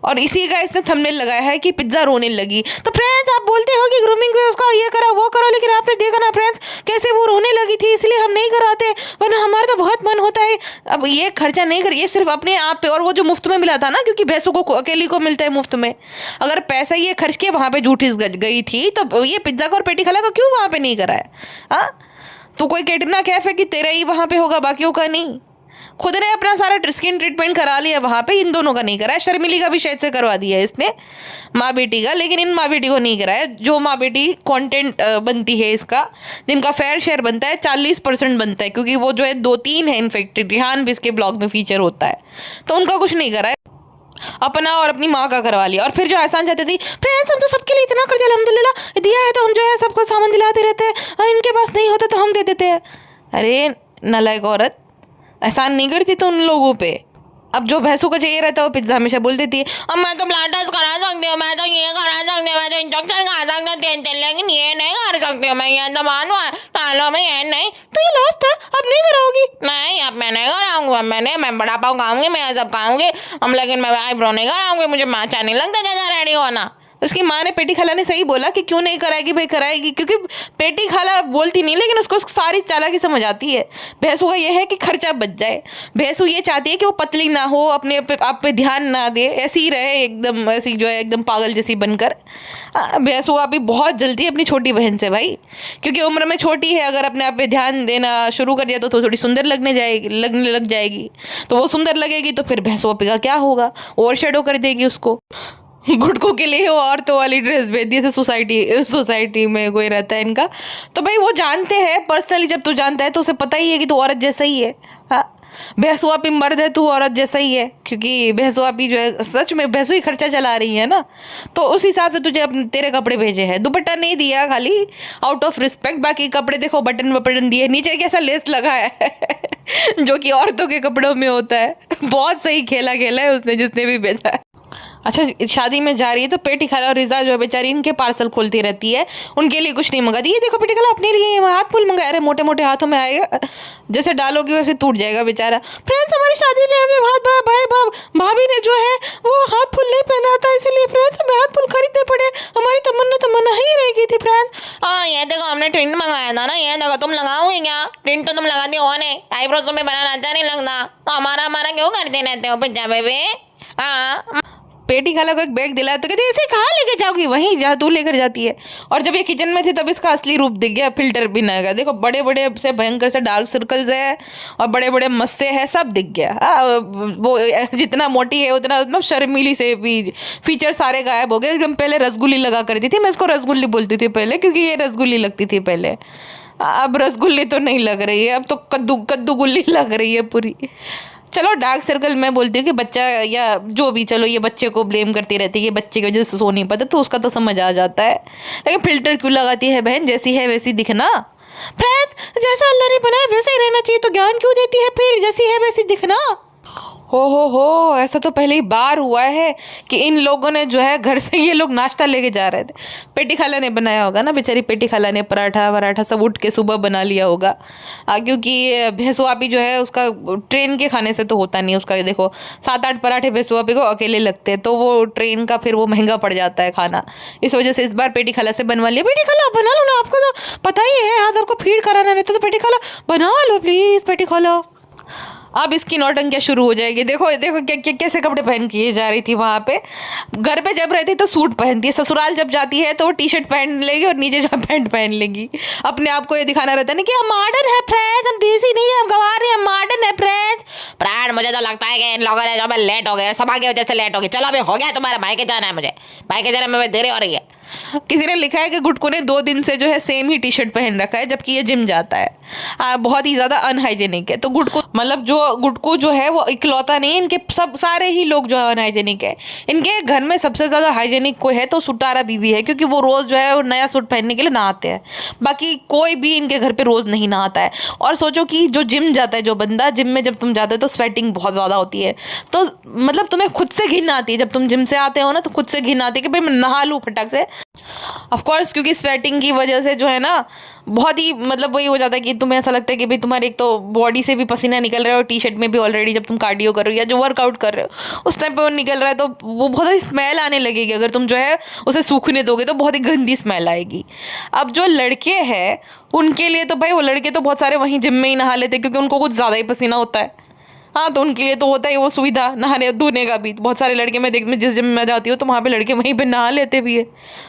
[SPEAKER 1] और इसी का इसने थंबनेल लगाया है कि पिज्ज़ा रोने लगी। तो फ्रेंड्स आप बोलते हो कि ग्रूमिंग पे उसका ये करा वो करो, लेकिन आपने देखा ना फ्रेंड्स कैसे वो रोने लगी थी, इसलिए हम नहीं कराते, वरना हमारा तो बहुत मन होता है। अब ये खर्चा नहीं कर, ये सिर्फ अपने आप पे, और वो जो मुफ्त में मिला था ना, क्योंकि भैंसों को अकेली को मिलता है मुफ्त में, अगर पैसा ये खर्च के वहाँ पे झूठी गई थी तो ये पिज्ज़ा का और पेटिकाला का क्यों वहाँ पे नहीं करा है। हाँ तो कोई कैटरीना कैफ है कि तेरा ही वहाँ पे होगा, बाकियों का नहीं। खुद ने अपना सारा स्किन ट्रीटमेंट करा लिया वहाँ पे, इन दोनों का नहीं कराया। शर्मिली का भी शायद से करवा दिया है इसने, माँ बेटी का, लेकिन इन माँ बेटी को नहीं कराया। जो माँ बेटी कंटेंट बनती है इसका, जिनका फेयर शेयर बनता है 40% बनता है, क्योंकि वो जो है 2-3 है इन्फेक्टेड, रिहान भी इसके ब्लॉग में फीचर होता है, तो उनका कुछ नहीं करा है, अपना और अपनी माँ का करवा लिया। और फिर जो एहसान चाहती थी, फ्रेंड्स हम तो सबके लिए इतना कर दिया, अल्हम्दुलिल्लाह दिया है तो हम जो है सबको सामान दिलाते रहते हैं, इनके पास नहीं होता तो हम दे देते हैं। अरे नालायक औरत, एहसान नहीं करती तो उन लोगों पे। अब जो भैंसों को चाहिए रहता है वो पिज्जा हमेशा बोल देती है, अब मैं तो ब्लड टेस्ट करा सकती हूँ, मैं तो ये करा सकती हूँ, मैं तो इंजेक्शन खा सकती हूँ 3 दिन, लेकिन ये नहीं कर सकती हूँ, मैं ये तो मानू डालो में ये नहीं। तो ये लास्ट था, अब नहीं कराओगी? नहीं, अब मैं नहीं कराऊंगी, अब मैं बड़ा पाव खाऊंगी, मैं ये सब खाऊंगी, अब लेकिन मैं आईब्रो नहीं कराऊंगी, मुझे अच्छा नहीं लगता जैसा रेडी होना। उसकी माँ ने, पेटी खाला ने सही बोला कि क्यों नहीं कराएगी भाई, कराएगी, क्योंकि पेटी खाला बोलती नहीं लेकिन उसको सारी चालाकी समझ आती है। भैंसों का ये है कि खर्चा बच जाए, भैंसों ये चाहती है कि वो पतली ना हो, अपने आप पे ध्यान ना दे, ऐसी ही रहे एकदम, ऐसी जो है एकदम पागल जैसी बनकर। भैंसों का भी बहुत जल्दी अपनी छोटी बहन से भाई, क्योंकि उम्र में छोटी है, अगर अपने आप पे ध्यान देना शुरू कर दिया तो थोड़ी सुंदर लगने लग जाएगी, तो वो सुंदर लगेगी तो फिर भैंसों का क्या होगा, ओवर शेडो कर देगी उसको। गुटकों के लिए वो औरतों वाली ड्रेस भेज दी थी, सोसाइटी में कोई रहता है इनका, तो भाई वो जानते हैं पर्सनली, जब तू जानता है तो उसे पता ही है कि तू औरत जैसा ही है। हाँ, भैंसुआपी मर्द है, तू औरत जैसा ही है, क्योंकि भैंसुआपी जो है सच में भैंसु ही खर्चा चला रही है ना, तो उस हिसाब से तुझे अपने तेरे कपड़े भेजे हैं। दुपट्टा नहीं दिया खाली आउट ऑफ रिस्पेक्ट, बाकी कपड़े देखो बटन दिए, नीचे कैसा लेस लगा है जो कि औरतों के कपड़ों में होता है। बहुत सही खेला है उसने, जिसने भी भेजा है। अच्छा, शादी में जा रही है तो पेटी खाला और रिजा जो है बेचारी इनके पार्सल खोलती रहती है, उनके लिए कुछ नहीं मंगाती। ये देखो पेटी खाला अपने लिए हाथ फूल मंगाए, अरे मोटे मोटे हाथों में आएगा, जैसे डालोगे वैसे टूट जाएगा बेचारा। फ्रेंड्स, हमारी शादी में हमें भाभी ने जो है वो हाथ फूल नहीं पहना था, इसीलिए फ्रेंड्स हमें हाथ फूल खरीदने पड़े, हमारी तमन्ना ही रह गई थी फ्रेंड्स। हाँ, ये देखो हमने टिंट मंगाया था ना, ये देखो तुम लगाओगे क्या? टिंट तो तुम लगाती हो नहीं, आईब्रो तुम्हें बनाना अच्छा नहीं लगता, तो हमारा क्यों करते रहते हो पिज्जा बेबी? हाँ, पेटी खाला को एक बैग दिलाया तो कहती है इसे कहाँ लेके जाओगी, वहीं जहाँ तू लेकर जाती है। और जब ये किचन में थी तब इसका असली रूप दिख गया, फिल्टर भी ना गया, देखो बड़े बड़े से भयंकर से डार्क सर्कल्स है और बड़े बड़े मस्से है, सब दिख गया। वो जितना मोटी है उतना मतलब शर्मीली से भी फीचर सारे गायब हो गए। एकदम पहले रसगुल्ली लगा करती थी, मैं इसको रसगुल्ली बोलती थी पहले, क्योंकि ये रसगुल्ली लगती थी पहले, अब रसगुल्ली तो नहीं लग रही है, अब तो कद्दू गुल्ली लग रही है पूरी। चलो डार्क सर्कल मैं बोलती हूँ कि बच्चा या जो भी, चलो ये बच्चे को ब्लेम करती रहती है, ये बच्चे की वजह से सो नहीं पाता, तो उसका तो समझ आ जाता है, लेकिन फिल्टर क्यों लगाती है बहन, जैसी है वैसी दिखना। फ्रेंड्स, जैसा अल्लाह ने बनाया वैसा ही रहना चाहिए, तो ज्ञान क्यों देती है फिर, जैसी है वैसी दिखना। हो, ऐसा तो पहले ही बार हुआ है कि इन लोगों ने जो है घर से ये लोग नाश्ता लेके जा रहे थे, पेटी खाला ने बनाया होगा ना, बेचारी पेटी खाला ने पराठा सब उठ के सुबह बना लिया होगा, क्योंकि भैंसुआपी जो है उसका ट्रेन के खाने से तो होता नहीं, उसका देखो 7-8 पराठे भैंसुआपी को अकेले लगते हैं, तो वो ट्रेन का फिर वो महंगा पड़ जाता है खाना, इस वजह से इस बार पेटी खाला से बनवा लिया। पेटी खाला बना लो ना, आपको तो पता ही है आदर को फीड कराना रहता, तो पेटी खाला बना लो प्लीज, पेटी खाला। अब इसकी नौटंकियाँ शुरू हो जाएगी, देखो कैसे कपड़े पहन के जा रही थी वहाँ पे, घर पे जब रहती तो सूट पहनती है, ससुराल जब जाती है तो वो टी-शर्ट पहन लेगी और नीचे जो पैंट पहन लेगी, अपने आप को ये दिखाना रहता है ना कि हम मॉडर्न है फ्रेंड्स, हम देसी नहीं है, हम गंवार हैं, हम मॉडर्न है फ्रेंड्स। मुझे तो लगता है कि इन लोगों ने जो मैं लेट हो गए, सभा की वजह से लेट हो गई, चलो अभी हो गया तुम्हारा, भाई के जाना है, मुझे भाई के जाने में देरी हो रही है। किसी ने लिखा है कि गुटको ने 2 दिन से जो है सेम ही टी-शर्ट पहन रखा है, जबकि ये जिम जाता है, बहुत ही ज़्यादा अनहाइजेनिक है। तो गुटको मतलब गुटको जो है वो इकलौता नहीं है, इनके सब सारे ही लोग जो है अनहाइजेनिक है। इनके घर में सबसे ज़्यादा हाइजेनिक कोई है तो सुटारा बीवी है, क्योंकि वो रोज़ जो है वो नया सूट पहनने के लिए नहाते हैं, बाकी कोई भी इनके घर पर रोज़ नहीं नहाता है। और सोचो कि जो जिम जाता है, जो बंदा जिम में जब तुम जाते हो तो स्वेटिंग बहुत ज़्यादा होती है, तो मतलब तुम्हें खुद से घिन आती है, जब तुम जिम से आते हो ना तो खुद से घिन आती है कि भाई मैं नहा लूँ फटाक से। ऑफ कोर्स, क्योंकि स्वेटिंग की वजह से जो है ना बहुत ही मतलब वही हो जाता है कि तुम्हें ऐसा लगता है कि भाई तुम्हारे एक तो बॉडी से भी पसीना निकल रहा है और टी-शर्ट में भी ऑलरेडी जब तुम कार्डियो कर रहे हो या जो वर्कआउट कर रहे हो उस टाइम पे वो निकल रहा है, तो वो बहुत ही स्मेल आने लगेगी, अगर तुम जो है उसे सूखने दोगे तो बहुत ही गंदी स्मेल आएगी। अब जो लड़के हैं उनके लिए तो भाई वो लड़के तो बहुत सारे वहीं जिम में ही नहा लेते, क्योंकि उनको कुछ ज़्यादा ही पसीना होता है। हाँ, तो उनके लिए तो होता ही वो सुविधा नहाने धोने का भी, बहुत सारे लड़के मैं जिस जिम में जाती हूँ तो वहाँ पे लड़के वहीं पे नहा लेते भी है।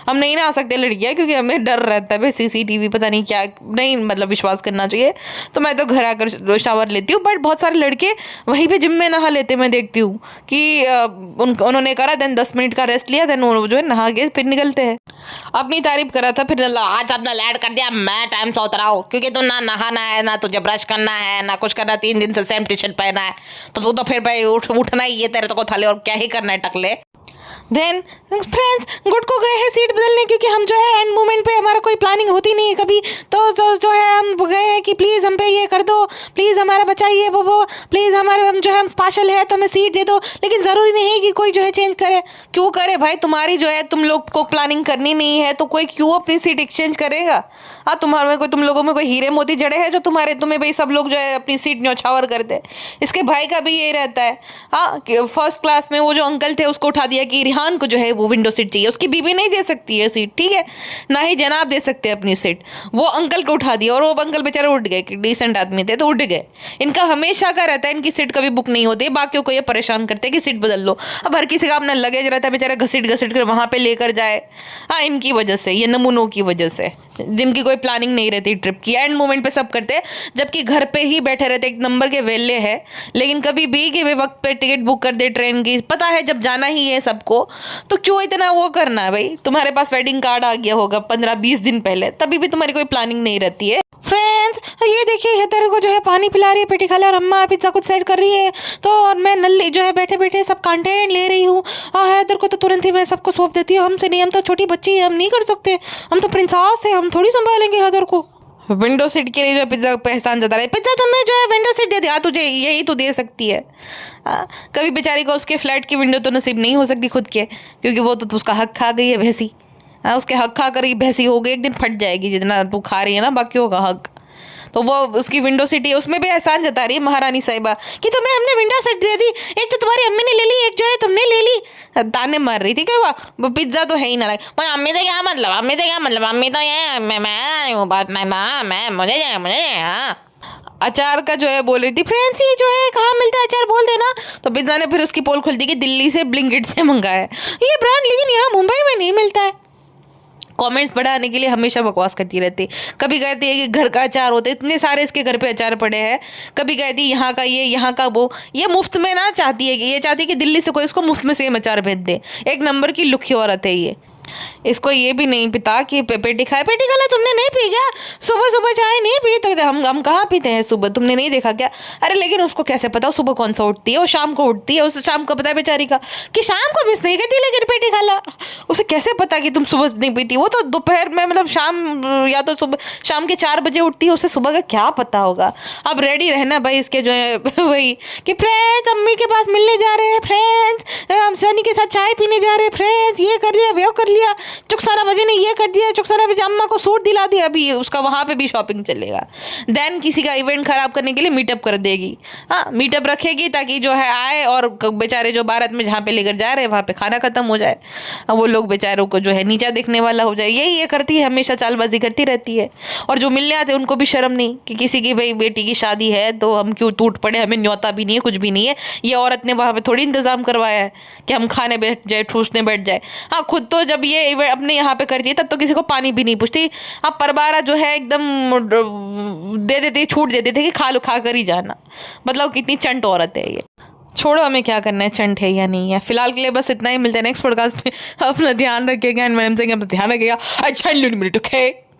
[SPEAKER 1] हम नहीं नहा सकते लड़कियाँ, क्योंकि हमें डर रहता है भाई CCTV पता नहीं क्या, नहीं मतलब विश्वास करना चाहिए, तो मैं तो घर आकर शावर लेती हूँ। बट बहुत सारे लड़के वहीं पे जिम में नहा लेते, मैं देखती हूँ कि उन्होंने करा, देन 10 मिनट का रेस्ट लिया, देन वो जो है नहा के फिर निकलते हैं। अपनी तारीफ करा था, फिर आज आपने लैड कर दिया, मैं टाइम से उतरा हूँ, क्योंकि तू ना नहाना है, ना तुझे ब्रश करना है, ना कुछ करना, 3 दिन से सेम टी-शर्ट पहना है, तो तू तो फिर भाई उठना ही है, तेरे तो को थाले और क्या ही करना है टकले। देन फ्रेंड्स, गुटको गए हैं सीट बदलने, क्योंकि हम जो है एंड मोमेंट पे हमारा कोई प्लानिंग होती नहीं है कभी, तो जो है हम गए हैं कि प्लीज हम पे ये कर दो, प्लीज हमारा बचाइए, वो प्लीज हमारे हम जो है हम स्पेशल है तो हमें सीट दे दो। लेकिन जरूरी नहीं है कि कोई जो है चेंज करे। क्यों करे भाई? तुम्हारी जो है तुम लोग को प्लानिंग करनी नहीं है तो कोई क्यों अपनी सीट एक्सचेंज करेगा? हाँ, तुम्हारे में कोई, तुम लोगों में कोई हीरे मोती जड़े हैं जो तुम्हें भाई सब लोग जो है अपनी सीट न्यौछावर करते हैं? इसके भाई का भी यही रहता है। हाँ, फर्स्ट क्लास में वो जो अंकल थे उसको उठा दिया कि रिहान को जो है वो विंडो सीट चाहिए। उसकी बीवी नहीं दे सकती है सीट, ठीक है, ना ही जनाब दे सकते अपनी सीट। वो अंकल को उठा दिया और वो अंकल बेचारे उठ गए, कि डिसेंट आदमी थे तो उठ गए। इनका हमेशा का रहता है, इनकी सीट कभी बुक नहीं होती, बाकियों को ये परेशान करते हैं कि सीट बदल लो। अब हर किसी का अपना लगेज रहता है, बेचारा घसीट घसीट कर वहां पे लेकर जाए। हाँ, इनकी वजह से, ये नमूनों की वजह से, जिनकी कोई प्लानिंग नहीं रहती ट्रिप की, एंड मोमेंट पे सब करते हैं, जबकि घर पे ही बैठे रहते, एक नंबर के वेले है। लेकिन कभी भी कि वे वक्त पे टिकट बुक कर दे ट्रेन की, पता है जब जाना ही है सबको, तो क्यों इतना वो करना है भाई? तुम्हारे पास वेडिंग कार्ड आ गया होगा 15-20 दिन पहले, तभी भी तुम्हारी कोई प्लानिंग नहीं रहती है। फ्रेंड्स, ये देखिए हेदर को जो है पानी पिला रही है पेटी खाला, और अम्मा पिज्जा कुछ सेट कर रही है, तो और मैं नल्ली जो है बैठे बैठे सब कंटेंट ले रही हूँ। और हेदर को तो तुरंत ही मैं सबको सौंप देती हूँ। हमसे नहीं, हम तो छोटी बच्ची है, हम नहीं कर सकते, हम तो प्रिंसेस है, हम थोड़ी संभालेंगे हेदर को। विंडो सीट के लिए जो पिज्जा पे एहसान जता रहे, पिज्जा तुम्हें जो है विंडो सीट दे दिया, तुझे यही तो दे सकती है। कभी बेचारी को उसके फ्लैट की विंडो तो नसीब नहीं हो सकती खुद के, क्योंकि वो तो उसका हक खा गई है भैंसी। उसके हक खा कर ही भैंसी हो गई, एक दिन फट जाएगी जितना तू खा रही है ना बाकियों का हक। तो वो उसकी विंडो सीट है, उसमें भी एहसान जता रही है महारानी साहिबा कि तुम्हें हमने विंडो सीट दे दी, एक तो तुम्हारी अम्मी ने ले ली, एक जो है तुमने ले ली। ताने मार रही थी क्या? वो पिज्जा तो है ही ना। लगे अम्मी से क्या मतलब, अम्मी से क्या मतलब, अम्मी तो ये मैं वो बात मैं मुझे अचार का जो है बोल रही थी, फ्रेंड्स ये जो है कहाँ मिलता है अचार, बोल देना। तो पिज्जा ने फिर उसकी पोल खोल दी कि दिल्ली से ब्लिंकिट से मंगाया ये ब्रांड, लेकिन यहाँ मुंबई में नहीं मिलता है। कमेंट्स बढ़ाने के लिए हमेशा बकवास करती रहती। कभी कहती है कि घर का अचार होता है, इतने सारे इसके घर पे अचार पड़े हैं। कभी कहती है यहाँ का ये, यहाँ का वो। ये मुफ्त में ना चाहती है, कि ये चाहती है कि दिल्ली से कोई इसको मुफ्त में सेम अचार भेज दे। एक नंबर की लुखी औरत है ये। इसको ये भी नहीं पता कि पेटी खाए। पेटी खाला तुमने नहीं पी क्या? सुबह सुबह चाय नहीं पी? तो हम कहाँ पीते हैं सुबह, तुमने नहीं देखा क्या? अरे लेकिन उसको कैसे पता सुबह कौन सा उठती है? वो शाम को उठती है, उसे शाम को पता है बेचारी का कि शाम को मिस नहीं करती। लेकिन पेटी खाला, उसे कैसे पता कि तुम सुबह नहीं पीती? वो तो दोपहर में, मतलब शाम, या तो सुबह शाम के 4 बजे उठती है, उसे सुबह का क्या पता होगा। अब रेडी रहना भाई इसके जो है वही कि फ्रेंड्स अम्मी के पास मिलने जा रहे हैं, फ्रेंड्स हम सनी के साथ चाय पीने जा रहे हैं, फ्रेंड्स ये कर लिया वो कर लिया, चुकसाना बजे ने ये कर दिया, चुकसाना बजे अम्मा को सूट दिला दिया। अभी उसका वहाँ पे भी शॉपिंग चलेगा। देन किसी का इवेंट खराब करने के लिए मीटअप कर देगी। हाँ, मीटअप रखेगी ताकि जो है आए और बेचारे जो भारत में जहाँ पे लेकर जा रहे हैं वहाँ पे खाना खत्म हो जाए, वो लोग बेचारों को जो है नीचा देखने वाला हो जाए। यही ये करती है, हमेशा चालबाजी करती रहती है। और जो मिलने आते हैं उनको भी शर्म नहीं कि किसी की भाई बेटी की शादी है तो हम क्यों टूट पड़े, हमें न्योता भी नहीं है, कुछ भी नहीं है। ये औरत ने वहाँ पे थोड़ी इंतजाम करवाया है कि हम खाने बैठ जाए, ठूसने बैठ जाए। हाँ, खुद तो जब ये अपने यहाँ पे करती है तब तो किसी को पानी भी नहीं पूछती। अब परबारा जो है एकदम दे देती, छूट दे देते कि खा लो, खा कर ही जाना। मतलब कितनी चंट औरत है ये। छोड़ो, हमें क्या करना है चंट है या नहीं है। फिलहाल के लिए बस इतना ही। मिलते हैं नेक्स्ट पॉडकास्ट में। अपना ध्यान रखिएगा एंड मैडम से अपना ध्यान रखिएगा। अच्छा, ओके।